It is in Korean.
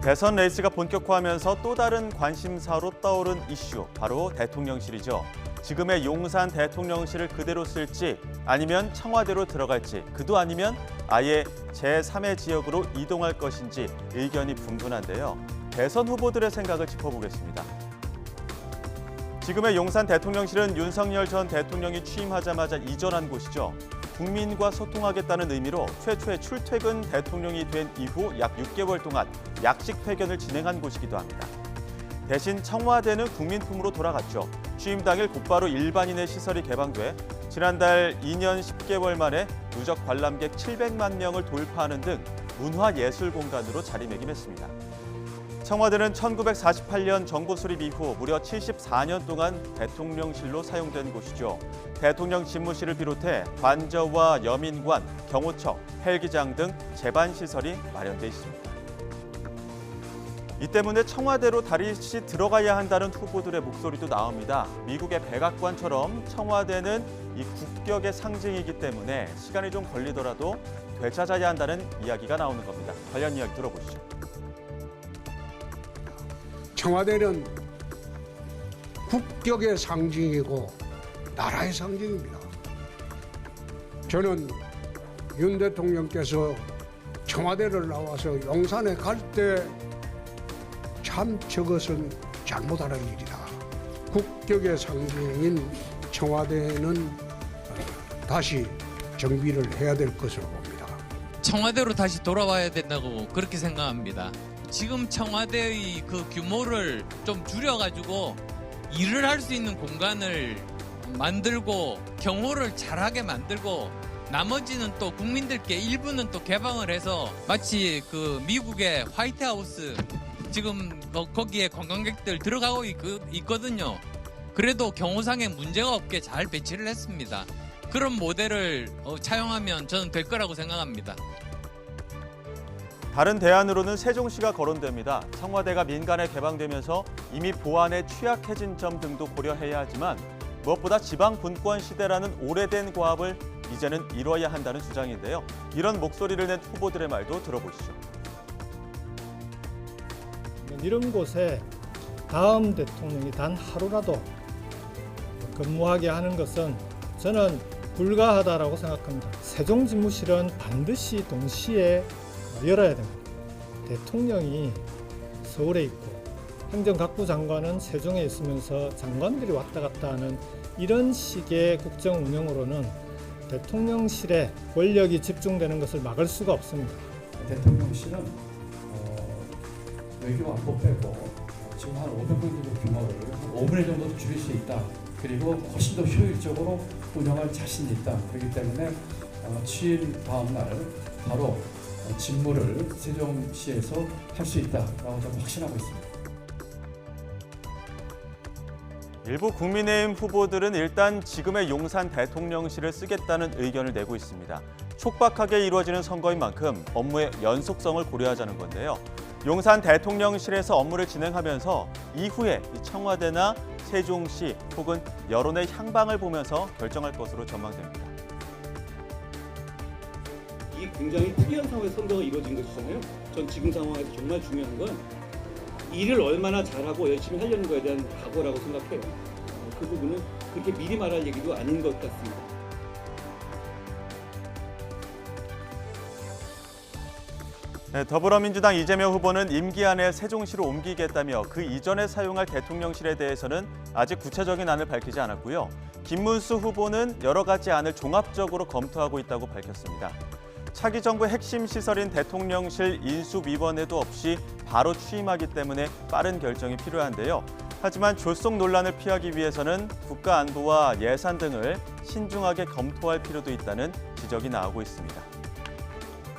대선 레이스가 본격화하면서 또 다른 관심사로 떠오른 이슈, 바로 대통령실이죠. 지금의 용산 대통령실을 그대로 쓸지 아니면 청와대로 들어갈지, 그도 아니면 아예 제3의 지역으로 이동할 것인지 의견이 분분한데요. 대선 후보들의 생각을 짚어보겠습니다. 지금의 용산 대통령실은 윤석열 전 대통령이 취임하자마자 이전한 곳이죠. 국민과 소통하겠다는 의미로 최초의 출퇴근 대통령이 된 이후 약 6개월 동안 약식 회견을 진행한 곳이기도 합니다. 대신 청와대는 국민품으로 돌아갔죠. 취임 당일 곧바로 일반인의 시설이 개방돼 지난달 2년 10개월 만에 누적 관람객 700만 명을 돌파하는 등 문화예술 공간으로 자리매김했습니다. 청와대는 1948년 정부 수립 이후 무려 74년 동안 대통령실로 사용된 곳이죠. 대통령 집무실을 비롯해 관저와 여민관, 경호처, 헬기장 등 제반시설이 마련돼 있습니다. 이 때문에 청와대로 다시 들어가야 한다는 후보들의 목소리도 나옵니다. 미국의 백악관처럼 청와대는 이 국격의 상징이기 때문에 시간이 좀 걸리더라도 되찾아야 한다는 이야기가 나오는 겁니다. 관련 이야기 들어보시죠. 청와대는 국격의 상징이고 나라의 상징입니다. 저는 윤 대통령께서 청와대를 나와서 용산에 갈 때 참 저것은 잘못하는 일이다. 국격의 상징인 청와대는 다시 정비를 해야 될 것으로 봅니다. 청와대로 다시 돌아와야 된다고 그렇게 생각합니다. 지금 청와대의 그 규모를 좀 줄여가지고 일을 할 수 있는 공간을 만들고 경호를 잘하게 만들고 나머지는 또 국민들께 일부는 또 개방을 해서 마치 그 미국의 화이트하우스 지금 거기에 관광객들 들어가고 있거든요. 그래도 경호상에 문제가 없게 잘 배치를 했습니다. 그런 모델을 차용하면 저는 될 거라고 생각합니다. 다른 대안으로는 세종시가 거론됩니다. 청와대가 민간에 개방되면서 이미 보안에 취약해진 점 등도 고려해야 하지만 무엇보다 지방 분권 시대라는 오래된 과업을 이제는 이뤄야 한다는 주장인데요. 이런 목소리를 낸 후보들의 말도 들어보시죠. 이런 곳에 다음 대통령이 단 하루라도 근무하게 하는 것은 저는 불가하다라고 생각합니다. 세종집무실은 반드시 동시에 열어야 됩니다. 대통령이 서울에 있고 행정각부 장관은 세종에 있으면서 장관들이 왔다 갔다 하는 이런 식의 국정 운영으로는 대통령실에 권력이 집중되는 것을 막을 수가 없습니다. 대통령실은 외교 안보 빼고 지금 한 500명 정도 규모를 한 5분의 정도 줄일 수 있다. 그리고 훨씬 더 효율적으로 운영할 자신이 있다. 그렇기 때문에 취임 다음 날 바로 직무를 세종시에서 할 수 있다라고 저는 확신하고 있습니다. 일부 국민의힘 후보들은 일단 지금의 용산 대통령실을 쓰겠다는 의견을 내고 있습니다. 촉박하게 이루어지는 선거인 만큼 업무의 연속성을 고려하자는 건데요. 용산 대통령실에서 업무를 진행하면서 이후에 청와대나 세종시 혹은 여론의 향방을 보면서 결정할 것으로 전망됩니다. 이게 굉장히 특이한 상황에서 선거가 이루어진 것이잖아요. 전 지금 상황에서 정말 중요한 건 일을 얼마나 잘하고 열심히 하려는 거에 대한 각오라고 생각해요. 그 부분은 그렇게 미리 말할 얘기도 아닌 것 같습니다. 네, 더불어민주당 이재명 후보는 임기 안에 세종시로 옮기겠다며 그 이전에 사용할 대통령실에 대해서는 아직 구체적인 안을 밝히지 않았고요. 김문수 후보는 여러 가지 안을 종합적으로 검토하고 있다고 밝혔습니다. 차기 정부의 핵심 시설인 대통령실 인수위원회도 없이 바로 취임하기 때문에 빠른 결정이 필요한데요. 하지만 졸속 논란을 피하기 위해서는 국가 안보와 예산 등을 신중하게 검토할 필요도 있다는 지적이 나오고 있습니다.